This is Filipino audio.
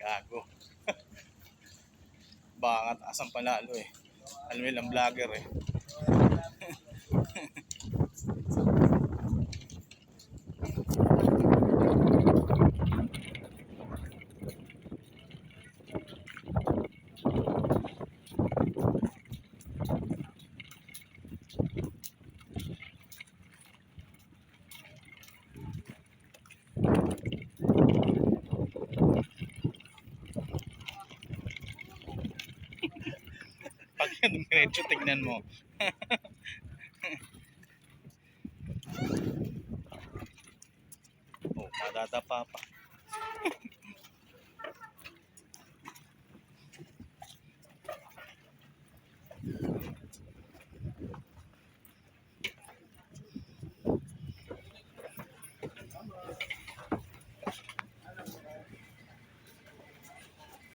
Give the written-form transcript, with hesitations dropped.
Gago. Bangat asang panalo eh. Alam mo lang vlogger eh. Pag yan diretso, tignan mo. Oh, madadapa pa.